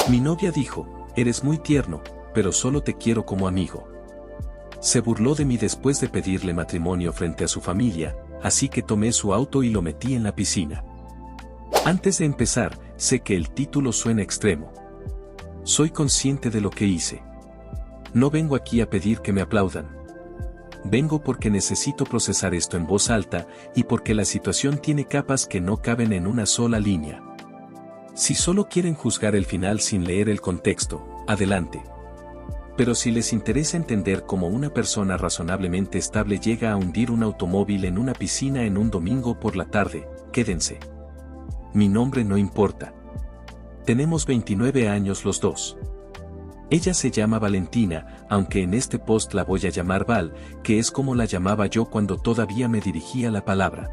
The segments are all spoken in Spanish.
Mi novia dijo, eres muy tierno, pero solo te quiero como amigo. Se burló de mí después de pedirle matrimonio frente a su familia, así que tomé su auto y lo metí en la piscina. Antes de empezar, sé que el título suena extremo. Soy consciente de lo que hice. No vengo aquí a pedir que me aplaudan. Vengo porque necesito procesar esto en voz alta y porque la situación tiene capas que no caben en una sola línea. Si solo quieren juzgar el final sin leer el contexto, adelante. Pero si les interesa entender cómo una persona razonablemente estable llega a hundir un automóvil en una piscina en un domingo por la tarde, quédense. Mi nombre no importa. Tenemos 29 años los dos. Ella se llama Valentina, aunque en este post la voy a llamar Val, que es como la llamaba yo cuando todavía me dirigía la palabra.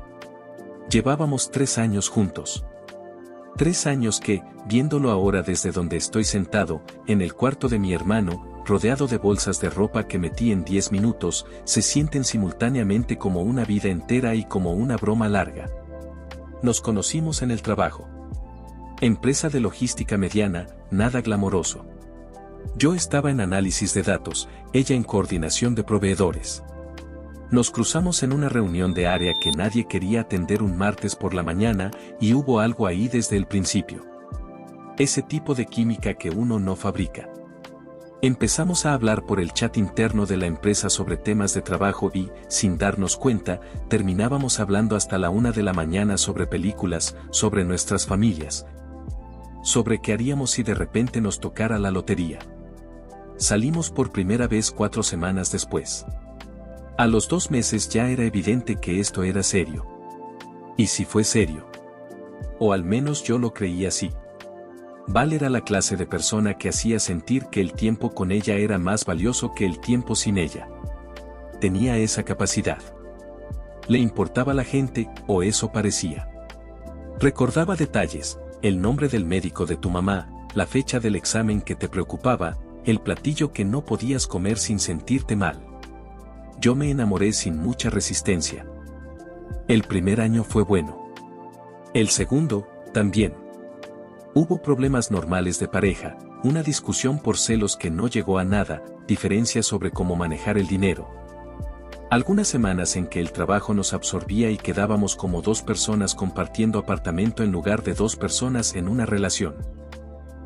Llevábamos 3 años juntos. 3 años que, viéndolo ahora desde donde estoy sentado, en el cuarto de mi hermano, rodeado de bolsas de ropa que metí en 10 minutos, se sienten simultáneamente como una vida entera y como una broma larga. Nos conocimos en el trabajo. Empresa de logística mediana, nada glamoroso. Yo estaba en análisis de datos, ella en coordinación de proveedores. Nos cruzamos en una reunión de área que nadie quería atender un martes por la mañana y hubo algo ahí desde el principio. Ese tipo de química que uno no fabrica. Empezamos a hablar por el chat interno de la empresa sobre temas de trabajo y, sin darnos cuenta, terminábamos hablando hasta la 1 de la mañana sobre películas, sobre nuestras familias. Sobre qué haríamos si de repente nos tocara la lotería. Salimos por primera vez 4 semanas después. A los 2 meses ya era evidente que esto era serio. ¿Y si fue serio? O al menos yo lo creía así. Val era la clase de persona que hacía sentir que el tiempo con ella era más valioso que el tiempo sin ella. Tenía esa capacidad. Le importaba la gente, o eso parecía. Recordaba detalles, el nombre del médico de tu mamá, la fecha del examen que te preocupaba, el platillo que no podías comer sin sentirte mal. Yo me enamoré sin mucha resistencia. El primer año fue bueno. El segundo, también. Hubo problemas normales de pareja, una discusión por celos que no llegó a nada, diferencias sobre cómo manejar el dinero. Algunas semanas en que el trabajo nos absorbía y quedábamos como 2 personas compartiendo apartamento en lugar de 2 personas en una relación.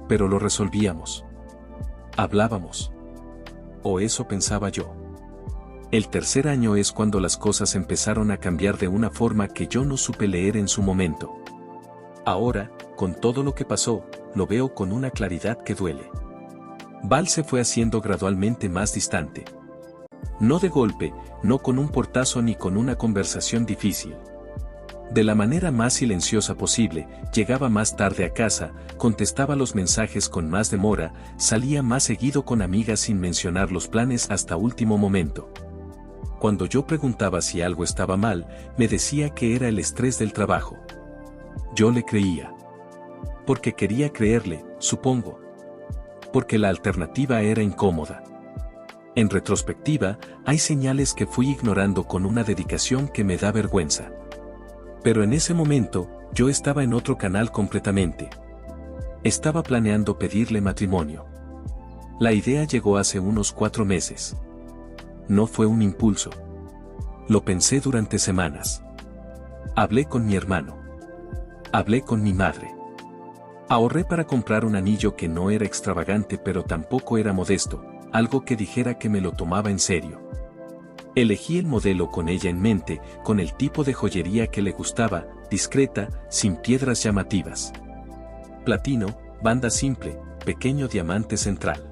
Pero lo resolvíamos. Hablábamos. O eso pensaba yo. El tercer año es cuando las cosas empezaron a cambiar de una forma que yo no supe leer en su momento. Ahora, con todo lo que pasó, lo veo con una claridad que duele. Val se fue haciendo gradualmente más distante. No de golpe, no con un portazo ni con una conversación difícil. De la manera más silenciosa posible, llegaba más tarde a casa, contestaba los mensajes con más demora, salía más seguido con amigas sin mencionar los planes hasta último momento. Cuando yo preguntaba si algo estaba mal, me decía que era el estrés del trabajo. Yo le creía. Porque quería creerle, supongo. Porque la alternativa era incómoda. En retrospectiva, hay señales que fui ignorando con una dedicación que me da vergüenza. Pero en ese momento, yo estaba en otro canal completamente. Estaba planeando pedirle matrimonio. La idea llegó hace unos 4 meses. No fue un impulso. Lo pensé durante semanas. Hablé con mi hermano. Hablé con mi madre. Ahorré para comprar un anillo que no era extravagante pero tampoco era modesto, algo que dijera que me lo tomaba en serio. Elegí el modelo con ella en mente, con el tipo de joyería que le gustaba, discreta, sin piedras llamativas. Platino, banda simple, pequeño diamante central.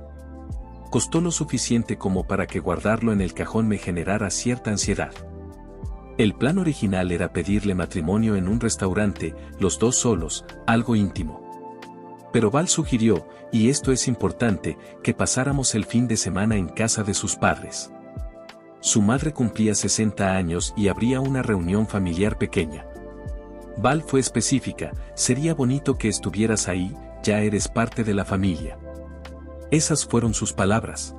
Costó lo suficiente como para que guardarlo en el cajón me generara cierta ansiedad. El plan original era pedirle matrimonio en un restaurante, los 2 solos, algo íntimo. Pero Val sugirió, y esto es importante, que pasáramos el fin de semana en casa de sus padres. Su madre cumplía 60 años y habría una reunión familiar pequeña. Val fue específica, sería bonito que estuvieras ahí, ya eres parte de la familia. Esas fueron sus palabras.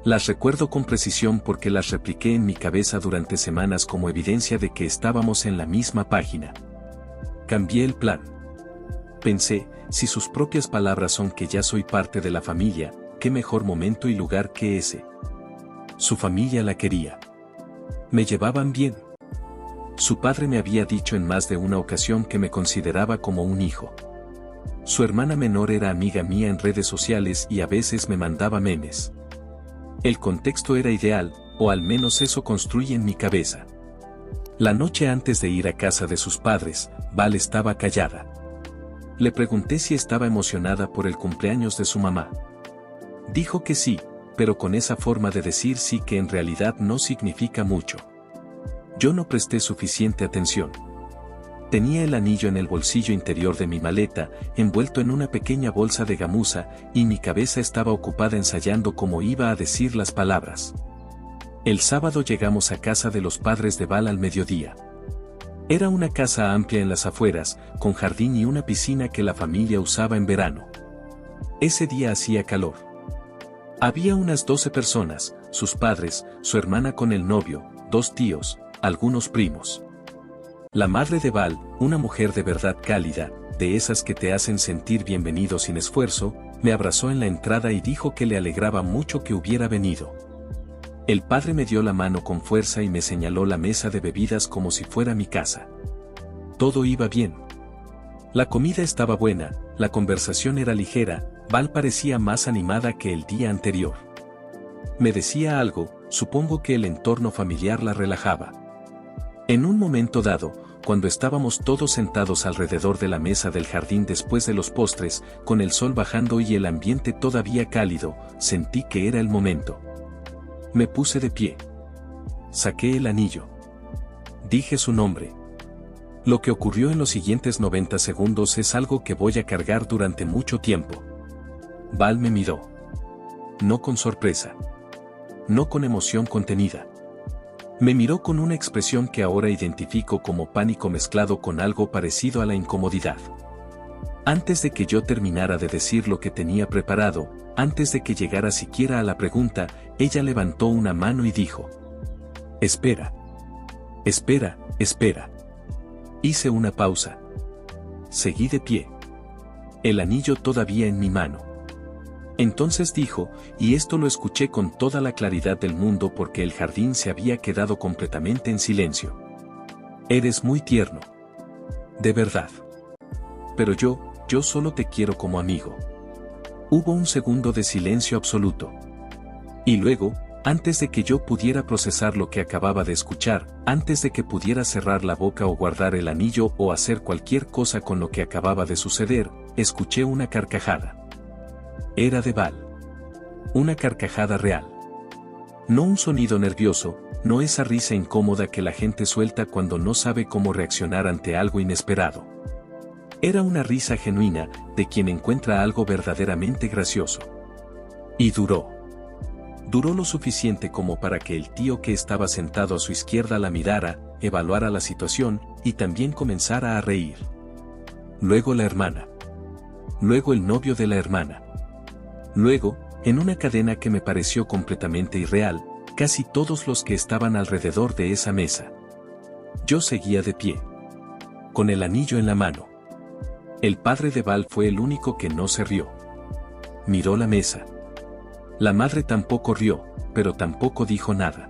Las recuerdo con precisión porque las repliqué en mi cabeza durante semanas como evidencia de que estábamos en la misma página. Cambié el plan. Pensé, si sus propias palabras son que ya soy parte de la familia, qué mejor momento y lugar que ese. Su familia la quería. Me llevaban bien. Su padre me había dicho en más de una ocasión que me consideraba como un hijo. Su hermana menor era amiga mía en redes sociales y a veces me mandaba memes. El contexto era ideal, o al menos eso construye en mi cabeza. La noche antes de ir a casa de sus padres, Val estaba callada. Le pregunté si estaba emocionada por el cumpleaños de su mamá. Dijo que sí, pero con esa forma de decir sí que en realidad no significa mucho. Yo no presté suficiente atención. Tenía el anillo en el bolsillo interior de mi maleta, envuelto en una pequeña bolsa de gamuza, y mi cabeza estaba ocupada ensayando cómo iba a decir las palabras. El sábado llegamos a casa de los padres de Val al mediodía. Era una casa amplia en las afueras, con jardín y una piscina que la familia usaba en verano. Ese día hacía calor. Había unas 12 personas, sus padres, su hermana con el novio, 2 tíos, algunos primos. La madre de Val, una mujer de verdad cálida, de esas que te hacen sentir bienvenido sin esfuerzo, me abrazó en la entrada y dijo que le alegraba mucho que hubiera venido. El padre me dio la mano con fuerza y me señaló la mesa de bebidas como si fuera mi casa. Todo iba bien. La comida estaba buena, la conversación era ligera, Val parecía más animada que el día anterior. Me decía algo, supongo que el entorno familiar la relajaba. En un momento dado, cuando estábamos todos sentados alrededor de la mesa del jardín después de los postres, con el sol bajando y el ambiente todavía cálido, sentí que era el momento. Me puse de pie. Saqué el anillo. Dije su nombre. Lo que ocurrió en los siguientes 90 segundos es algo que voy a cargar durante mucho tiempo. Val me miró. No con sorpresa. No con emoción contenida. Me miró con una expresión que ahora identifico como pánico mezclado con algo parecido a la incomodidad. Antes de que yo terminara de decir lo que tenía preparado, antes de que llegara siquiera a la pregunta, ella levantó una mano y dijo: Espera. Espera, espera. Hice una pausa. Seguí de pie. El anillo todavía en mi mano. Entonces dijo, y esto lo escuché con toda la claridad del mundo porque el jardín se había quedado completamente en silencio: Eres muy tierno. De verdad. Pero yo solo te quiero como amigo. Hubo un segundo de silencio absoluto. Y luego, antes de que yo pudiera procesar lo que acababa de escuchar, antes de que pudiera cerrar la boca o guardar el anillo o hacer cualquier cosa con lo que acababa de suceder, escuché una carcajada. Era de Val. Una carcajada real. No un sonido nervioso, no esa risa incómoda que la gente suelta cuando no sabe cómo reaccionar ante algo inesperado. Era una risa genuina, de quien encuentra algo verdaderamente gracioso. Y duró. Duró lo suficiente como para que el tío que estaba sentado a su izquierda la mirara, evaluara la situación, y también comenzara a reír. Luego la hermana. Luego el novio de la hermana. Luego, en una cadena que me pareció completamente irreal, casi todos los que estaban alrededor de esa mesa. Yo seguía de pie. Con el anillo en la mano. El padre de Val fue el único que no se rió. Miró la mesa. La madre tampoco rió, pero tampoco dijo nada.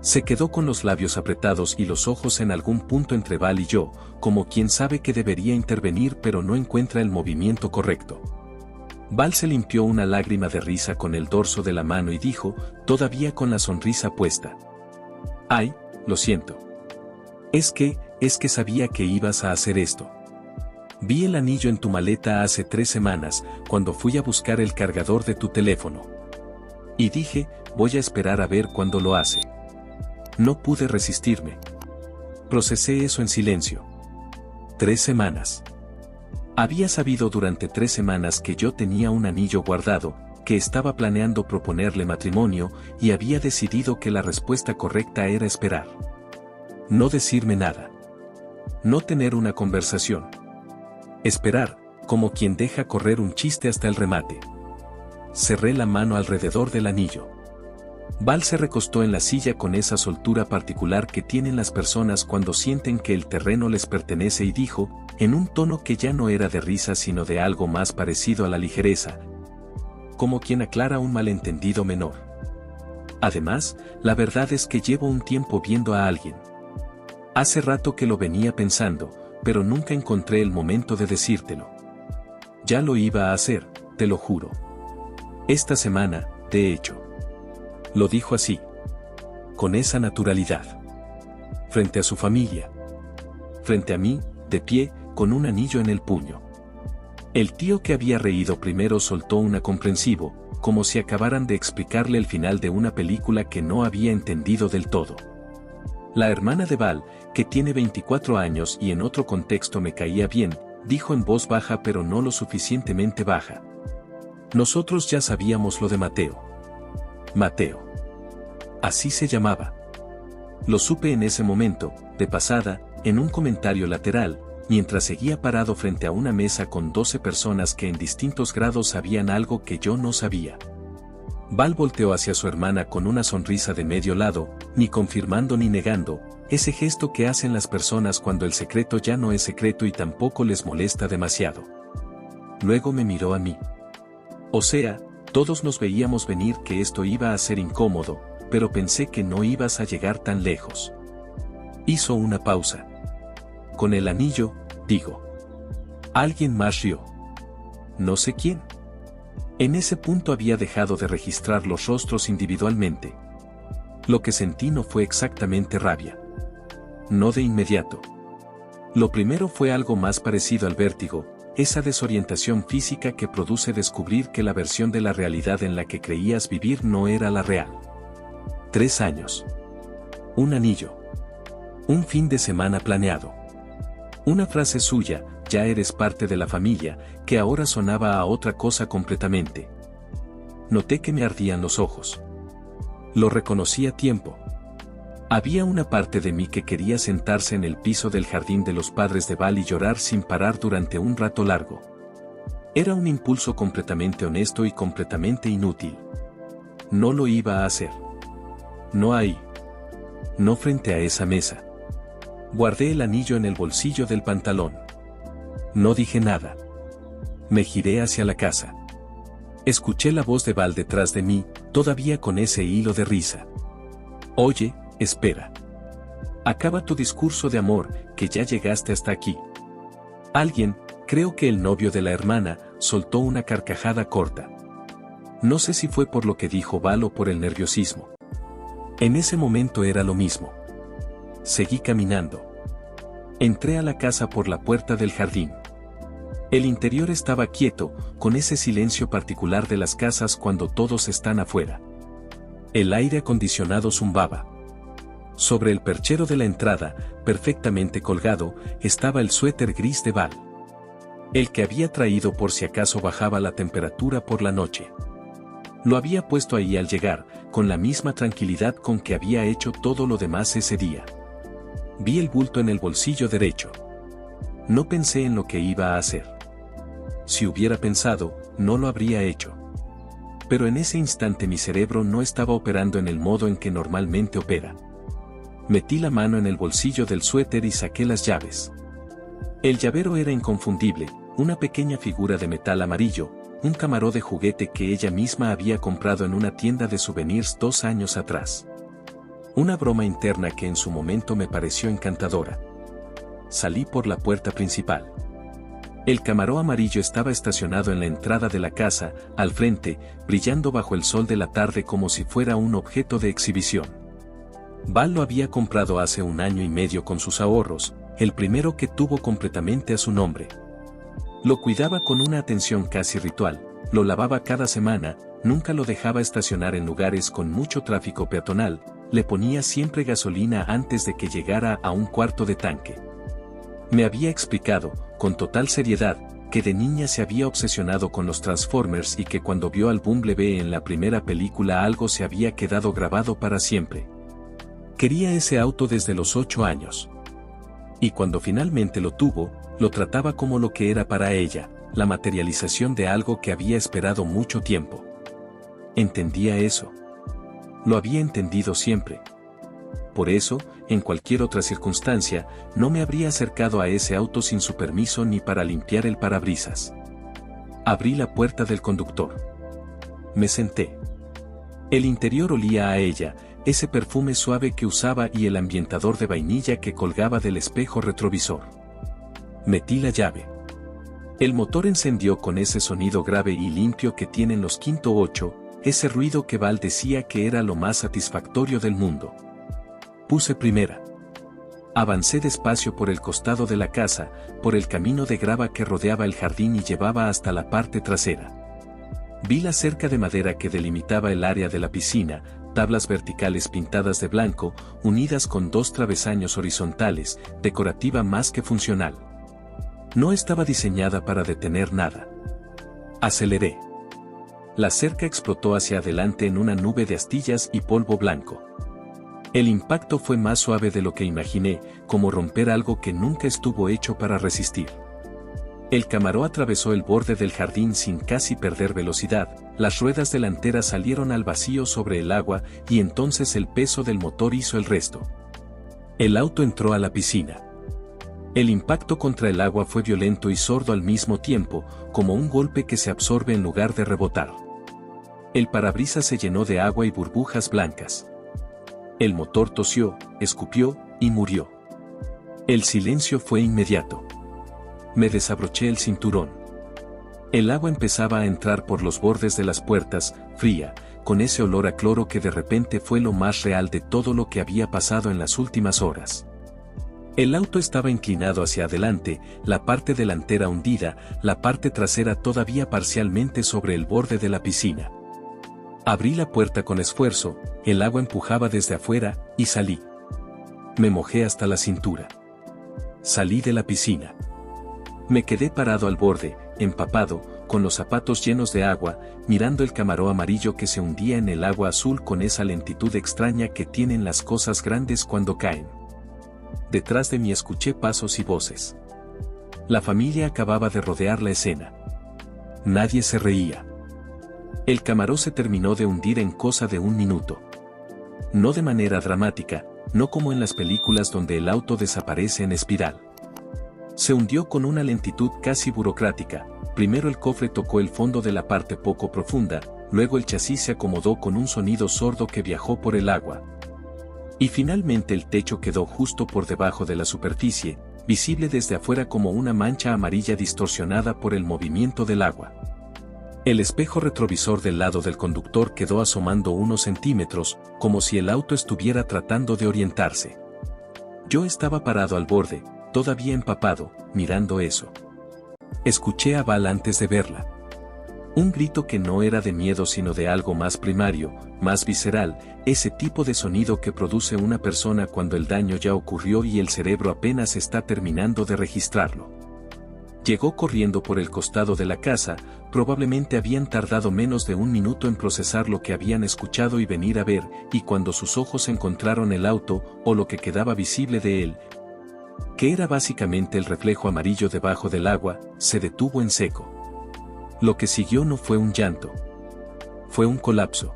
Se quedó con los labios apretados y los ojos en algún punto entre Val y yo, como quien sabe que debería intervenir pero no encuentra el movimiento correcto. Val se limpió una lágrima de risa con el dorso de la mano y dijo, todavía con la sonrisa puesta: Ay, lo siento. Es que sabía que ibas a hacer esto. Vi el anillo en tu maleta hace 3 semanas, cuando fui a buscar el cargador de tu teléfono. Y dije, voy a esperar a ver cuándo lo hace. No pude resistirme. Procesé eso en silencio. 3 semanas. Había sabido durante 3 semanas que yo tenía un anillo guardado, que estaba planeando proponerle matrimonio, y había decidido que la respuesta correcta era esperar. No decirme nada. No tener una conversación. Esperar, como quien deja correr un chiste hasta el remate. Cerré la mano alrededor del anillo. Val se recostó en la silla con esa soltura particular que tienen las personas cuando sienten que el terreno les pertenece y dijo, en un tono que ya no era de risa sino de algo más parecido a la ligereza, como quien aclara un malentendido menor. Además, la verdad es que llevo un tiempo viendo a alguien. Hace rato que lo venía pensando, pero nunca encontré el momento de decírtelo. Ya lo iba a hacer, te lo juro. Esta semana, de hecho. Lo dijo así. Con esa naturalidad. Frente a su familia. Frente a mí, de pie, con un anillo en el puño. El tío que había reído primero soltó un comprensivo, como si acabaran de explicarle el final de una película que no había entendido del todo. La hermana de Val, que tiene 24 años y en otro contexto me caía bien, dijo en voz baja pero no lo suficientemente baja. Nosotros ya sabíamos lo de Mateo. Mateo. Así se llamaba. Lo supe en ese momento, de pasada, en un comentario lateral, mientras seguía parado frente a una mesa con 12 personas que en distintos grados sabían algo que yo no sabía. Val volteó hacia su hermana con una sonrisa de medio lado, ni confirmando ni negando, ese gesto que hacen las personas cuando el secreto ya no es secreto y tampoco les molesta demasiado. Luego me miró a mí. O sea, todos nos veíamos venir que esto iba a ser incómodo, pero pensé que no ibas a llegar tan lejos. Hizo una pausa. Con el anillo, digo. Alguien más rió. No sé quién. En ese punto había dejado de registrar los rostros individualmente. Lo que sentí no fue exactamente rabia. No de inmediato. Lo primero fue algo más parecido al vértigo, esa desorientación física que produce descubrir que la versión de la realidad en la que creías vivir no era la real. 3 años. Un anillo. Un fin de semana planeado. Una frase suya, ya eres parte de la familia, que ahora sonaba a otra cosa completamente. Noté que me ardían los ojos. Lo reconocí a tiempo. Había una parte de mí que quería sentarse en el piso del jardín de los padres de Val y llorar sin parar durante un rato largo. Era un impulso completamente honesto y completamente inútil. No lo iba a hacer. No ahí. No frente a esa mesa. Guardé el anillo en el bolsillo del pantalón. No dije nada. Me giré hacia la casa. Escuché la voz de Val detrás de mí, todavía con ese hilo de risa. Oye, espera. Acaba tu discurso de amor, que ya llegaste hasta aquí. Alguien, creo que el novio de la hermana, soltó una carcajada corta. No sé si fue por lo que dijo Val o por el nerviosismo. En ese momento era lo mismo. Seguí caminando. Entré a la casa por la puerta del jardín. El interior estaba quieto, con ese silencio particular de las casas cuando todos están afuera. El aire acondicionado zumbaba. Sobre el perchero de la entrada, perfectamente colgado, estaba el suéter gris de Val. El que había traído por si acaso bajaba la temperatura por la noche. Lo había puesto ahí al llegar, con la misma tranquilidad con que había hecho todo lo demás ese día. Vi el bulto en el bolsillo derecho. No pensé en lo que iba a hacer. Si hubiera pensado, no lo habría hecho. Pero en ese instante mi cerebro no estaba operando en el modo en que normalmente opera. Metí la mano en el bolsillo del suéter y saqué las llaves. El llavero era inconfundible, una pequeña figura de metal amarillo, un camarón de juguete que ella misma había comprado en una tienda de souvenirs 2 años atrás. Una broma interna que en su momento me pareció encantadora. Salí por la puerta principal. El camarón amarillo estaba estacionado en la entrada de la casa, al frente, brillando bajo el sol de la tarde como si fuera un objeto de exhibición. Val lo había comprado hace 1 año y medio con sus ahorros, el primero que tuvo completamente a su nombre. Lo cuidaba con una atención casi ritual, lo lavaba cada semana, nunca lo dejaba estacionar en lugares con mucho tráfico peatonal, le ponía siempre gasolina antes de que llegara a un cuarto de tanque. Me había explicado, con total seriedad, que de niña se había obsesionado con los Transformers y que cuando vio al Bumblebee en la primera película algo se había quedado grabado para siempre. Quería ese auto desde los 8 años. Y cuando finalmente lo tuvo, lo trataba como lo que era para ella, la materialización de algo que había esperado mucho tiempo. Entendía eso. Lo había entendido siempre. Por eso, en cualquier otra circunstancia, no me habría acercado a ese auto sin su permiso ni para limpiar el parabrisas. Abrí la puerta del conductor. Me senté. El interior olía a ella, ese perfume suave que usaba y el ambientador de vainilla que colgaba del espejo retrovisor. Metí la llave. El motor encendió con ese sonido grave y limpio que tienen los 508, ese ruido que Val decía que era lo más satisfactorio del mundo. Puse primera. Avancé despacio por el costado de la casa, por el camino de grava que rodeaba el jardín y llevaba hasta la parte trasera. Vi la cerca de madera que delimitaba el área de la piscina, tablas verticales pintadas de blanco, unidas con 2 travesaños horizontales, decorativa más que funcional. No estaba diseñada para detener nada. Aceleré. La cerca explotó hacia adelante en una nube de astillas y polvo blanco. El impacto fue más suave de lo que imaginé, como romper algo que nunca estuvo hecho para resistir. El Camaro atravesó el borde del jardín sin casi perder velocidad, las ruedas delanteras salieron al vacío sobre el agua y entonces el peso del motor hizo el resto. El auto entró a la piscina. El impacto contra el agua fue violento y sordo al mismo tiempo, como un golpe que se absorbe en lugar de rebotar. El parabrisas se llenó de agua y burbujas blancas. El motor tosió, escupió y murió. El silencio fue inmediato. Me desabroché el cinturón. El agua empezaba a entrar por los bordes de las puertas, fría, con ese olor a cloro que de repente fue lo más real de todo lo que había pasado en las últimas horas. El auto estaba inclinado hacia adelante, la parte delantera hundida, la parte trasera todavía parcialmente sobre el borde de la piscina. Abrí la puerta con esfuerzo, el agua empujaba desde afuera, y salí. Me mojé hasta la cintura. Salí de la piscina. Me quedé parado al borde, empapado, con los zapatos llenos de agua, mirando el Camaro amarillo que se hundía en el agua azul con esa lentitud extraña que tienen las cosas grandes cuando caen. Detrás de mí escuché pasos y voces. La familia acababa de rodear la escena. Nadie se reía. El Camaro se terminó de hundir en cosa de 1 minuto. No de manera dramática, no como en las películas donde el auto desaparece en espiral. Se hundió con una lentitud casi burocrática. Primero el cofre tocó el fondo de la parte poco profunda, luego el chasis se acomodó con un sonido sordo que viajó por el agua. Y finalmente el techo quedó justo por debajo de la superficie, visible desde afuera como una mancha amarilla distorsionada por el movimiento del agua. El espejo retrovisor del lado del conductor quedó asomando unos centímetros, como si el auto estuviera tratando de orientarse. Yo estaba parado al borde, todavía empapado, mirando eso. Escuché a Val antes de verla. Un grito que no era de miedo sino de algo más primario, más visceral, ese tipo de sonido que produce una persona cuando el daño ya ocurrió y el cerebro apenas está terminando de registrarlo. Llegó corriendo por el costado de la casa, probablemente habían tardado menos de 1 minuto en procesar lo que habían escuchado y venir a ver, y cuando sus ojos encontraron el auto, o lo que quedaba visible de él, que era básicamente el reflejo amarillo debajo del agua, se detuvo en seco. Lo que siguió no fue un llanto. Fue un colapso.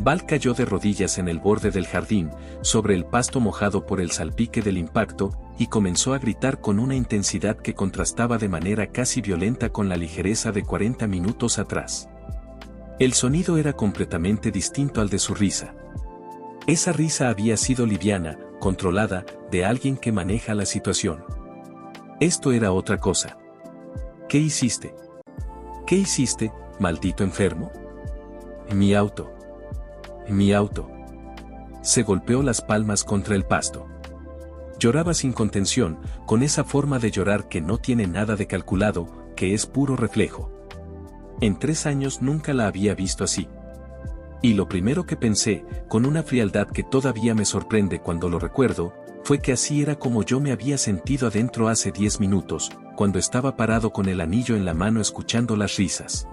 Val cayó de rodillas en el borde del jardín, sobre el pasto mojado por el salpique del impacto, y comenzó a gritar con una intensidad que contrastaba de manera casi violenta con la ligereza de 40 minutos atrás. El sonido era completamente distinto al de su risa. Esa risa había sido liviana, controlada, de alguien que maneja la situación. Esto era otra cosa. ¿Qué hiciste? ¿Qué hiciste, maldito enfermo? Mi auto. Mi auto. Se golpeó las palmas contra el pasto. Lloraba sin contención, con esa forma de llorar que no tiene nada de calculado, que es puro reflejo. En 3 años nunca la había visto así. Y lo primero que pensé, con una frialdad que todavía me sorprende cuando lo recuerdo, fue que así era como yo me había sentido adentro hace 10 minutos, cuando estaba parado con el anillo en la mano escuchando las risas.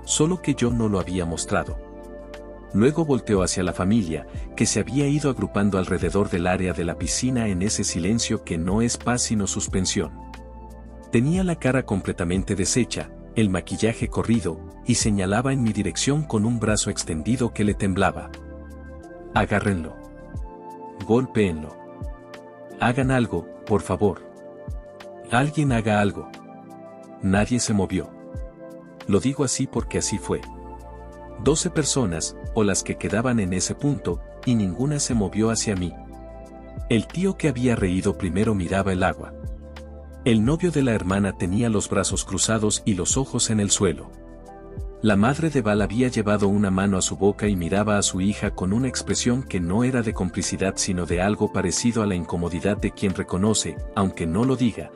Solo que yo no lo había mostrado. Luego volteó hacia la familia, que se había ido agrupando alrededor del área de la piscina en ese silencio que no es paz sino suspensión. Tenía la cara completamente deshecha, el maquillaje corrido, y señalaba en mi dirección con un brazo extendido que le temblaba. Agárrenlo. Golpéenlo. Hagan algo, por favor. Alguien haga algo. Nadie se movió. Lo digo así porque así fue. 12 personas, o las que quedaban en ese punto, y ninguna se movió hacia mí. El tío que había reído primero miraba el agua. El novio de la hermana tenía los brazos cruzados y los ojos en el suelo. La madre de Val había llevado una mano a su boca y miraba a su hija con una expresión que no era de complicidad sino de algo parecido a la incomodidad de quien reconoce, aunque no lo diga,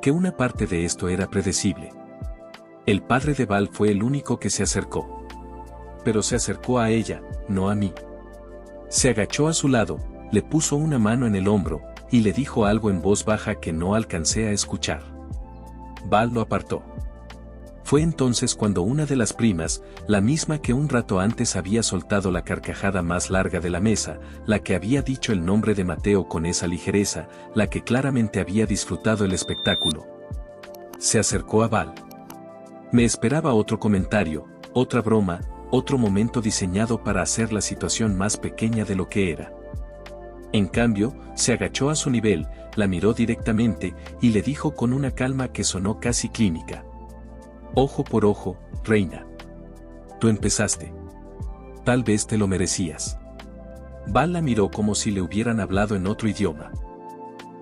que una parte de esto era predecible. El padre de Val fue el único que se acercó. Pero se acercó a ella, no a mí. Se agachó a su lado, le puso una mano en el hombro, y le dijo algo en voz baja que no alcancé a escuchar. Val lo apartó. Fue entonces cuando una de las primas, la misma que un rato antes había soltado la carcajada más larga de la mesa, la que había dicho el nombre de Mateo con esa ligereza, la que claramente había disfrutado el espectáculo, se acercó a Val. Me esperaba otro comentario, otra broma, otro momento diseñado para hacer la situación más pequeña de lo que era. En cambio, se agachó a su nivel, la miró directamente, y le dijo con una calma que sonó casi clínica: ojo por ojo, reina. Tú empezaste. Tal vez te lo merecías. Val la miró como si le hubieran hablado en otro idioma.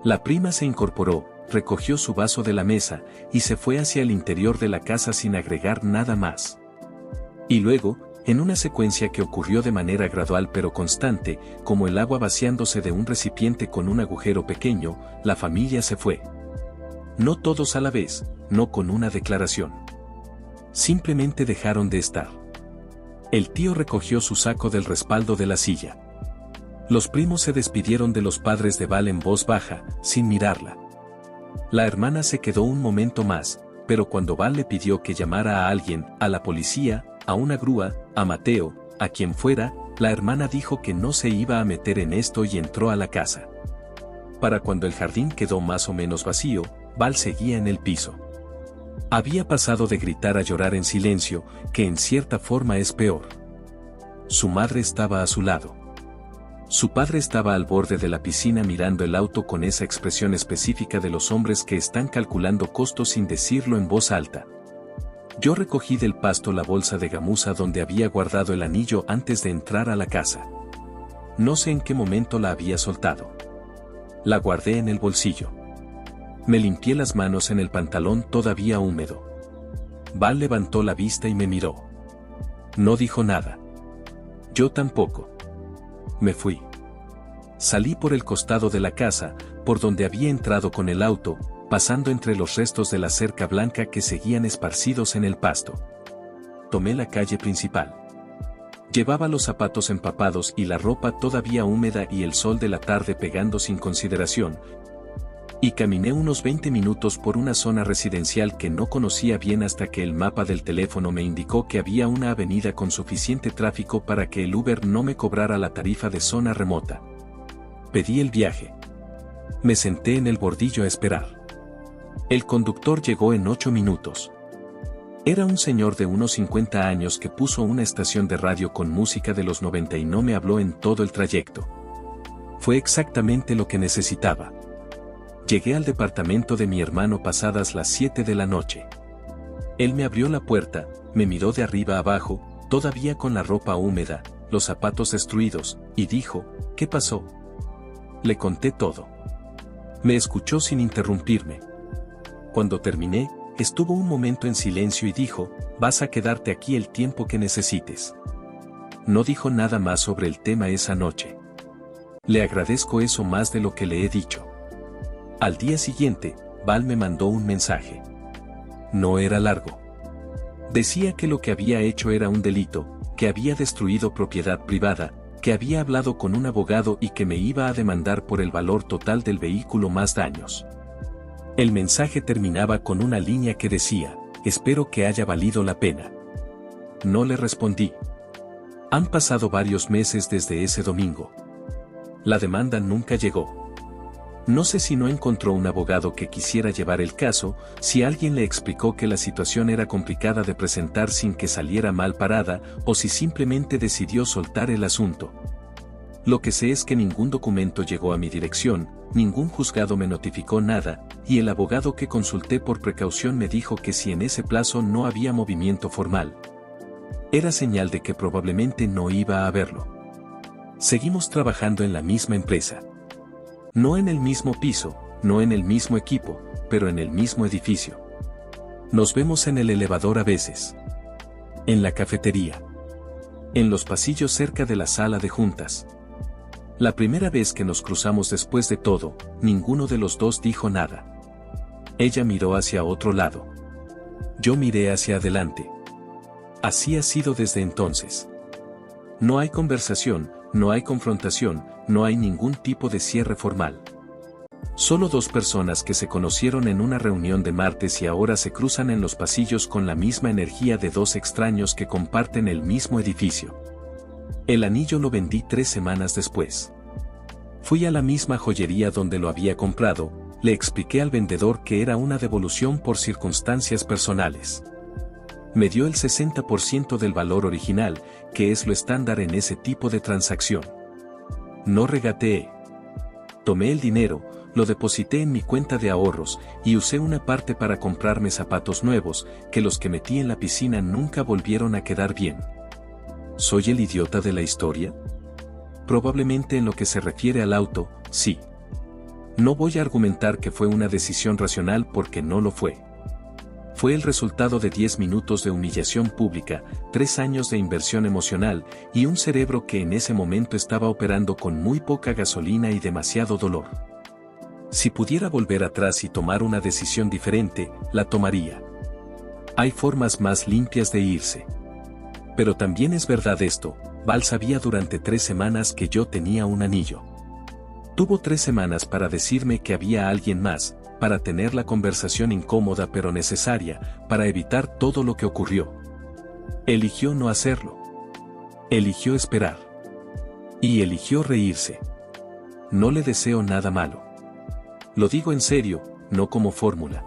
La prima se incorporó, recogió su vaso de la mesa, y se fue hacia el interior de la casa sin agregar nada más. Y luego, en una secuencia que ocurrió de manera gradual pero constante, como el agua vaciándose de un recipiente con un agujero pequeño, la familia se fue. No todos a la vez, no con una declaración. Simplemente dejaron de estar. El tío recogió su saco del respaldo de la silla. Los primos se despidieron de los padres de Val en voz baja, sin mirarla. La hermana se quedó un momento más, pero cuando Val le pidió que llamara a alguien, a la policía, a una grúa, a Mateo, a quien fuera, la hermana dijo que no se iba a meter en esto y entró a la casa. Para cuando el jardín quedó más o menos vacío, Val seguía en el piso. Había pasado de gritar a llorar en silencio, que en cierta forma es peor. Su madre estaba a su lado. Su padre estaba al borde de la piscina mirando el auto con esa expresión específica de los hombres que están calculando costos sin decirlo en voz alta. Yo recogí del pasto la bolsa de gamuza donde había guardado el anillo antes de entrar a la casa. No sé en qué momento la había soltado. La guardé en el bolsillo. Me limpié las manos en el pantalón todavía húmedo. Val levantó la vista y me miró. No dijo nada. Yo tampoco. Me fui. Salí por el costado de la casa, por donde había entrado con el auto, pasando entre los restos de la cerca blanca que seguían esparcidos en el pasto. Tomé la calle principal. Llevaba los zapatos empapados y la ropa todavía húmeda y el sol de la tarde pegando sin consideración, y caminé unos 20 minutos por una zona residencial que no conocía bien hasta que el mapa del teléfono me indicó que había una avenida con suficiente tráfico para que el Uber no me cobrara la tarifa de zona remota. Pedí el viaje. Me senté en el bordillo a esperar. El conductor llegó en 8 minutos. Era un señor de unos 50 años que puso una estación de radio con música de los 90 y no me habló en todo el trayecto. Fue exactamente lo que necesitaba. Llegué al departamento de mi hermano pasadas las 7 de la noche. Él me abrió la puerta, me miró de arriba abajo, todavía con la ropa húmeda, los zapatos destruidos, y dijo: ¿qué pasó? Le conté todo. Me escuchó sin interrumpirme. Cuando terminé, estuvo un momento en silencio y dijo: vas a quedarte aquí el tiempo que necesites. No dijo nada más sobre el tema esa noche. Le agradezco eso más de lo que le he dicho. Al día siguiente, Val me mandó un mensaje. No era largo. Decía que lo que había hecho era un delito, que había destruido propiedad privada, que había hablado con un abogado y que me iba a demandar por el valor total del vehículo más daños. El mensaje terminaba con una línea que decía: espero que haya valido la pena. No le respondí. Han pasado varios meses desde ese domingo. La demanda nunca llegó. No sé si no encontró un abogado que quisiera llevar el caso, si alguien le explicó que la situación era complicada de presentar sin que saliera mal parada, o si simplemente decidió soltar el asunto. Lo que sé es que ningún documento llegó a mi dirección, ningún juzgado me notificó nada, y el abogado que consulté por precaución me dijo que si en ese plazo no había movimiento formal, era señal de que probablemente no iba a haberlo. Seguimos trabajando en la misma empresa. No en el mismo piso, no en el mismo equipo, pero en el mismo edificio. Nos vemos en el elevador a veces. En la cafetería. En los pasillos cerca de la sala de juntas. La primera vez que nos cruzamos después de todo, ninguno de los dos dijo nada. Ella miró hacia otro lado. Yo miré hacia adelante. Así ha sido desde entonces. No hay conversación, no hay confrontación, no hay ningún tipo de cierre formal. Solo dos personas que se conocieron en una reunión de martes y ahora se cruzan en los pasillos con la misma energía de dos extraños que comparten el mismo edificio. El anillo lo vendí 3 semanas después. Fui a la misma joyería donde lo había comprado, le expliqué al vendedor que era una devolución por circunstancias personales. Me dio el 60% del valor original, que es lo estándar en ese tipo de transacción. No regateé. Tomé el dinero, lo deposité en mi cuenta de ahorros, y usé una parte para comprarme zapatos nuevos, que los que metí en la piscina nunca volvieron a quedar bien. ¿Soy el idiota de la historia? Probablemente en lo que se refiere al auto, sí. No voy a argumentar que fue una decisión racional porque no lo fue. Fue el resultado de 10 minutos de humillación pública, 3 años de inversión emocional, y un cerebro que en ese momento estaba operando con muy poca gasolina y demasiado dolor. Si pudiera volver atrás y tomar una decisión diferente, la tomaría. Hay formas más limpias de irse. Pero también es verdad esto, Val sabía durante 3 semanas que yo tenía un anillo. Tuvo 3 semanas para decirme que había alguien más, para tener la conversación incómoda pero necesaria, para evitar todo lo que ocurrió. Eligió no hacerlo. Eligió esperar. Y eligió reírse. No le deseo nada malo. Lo digo en serio, no como fórmula.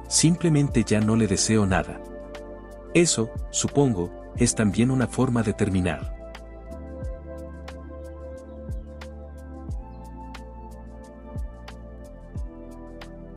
Simplemente ya no le deseo nada. Eso, supongo, es también una forma de terminar.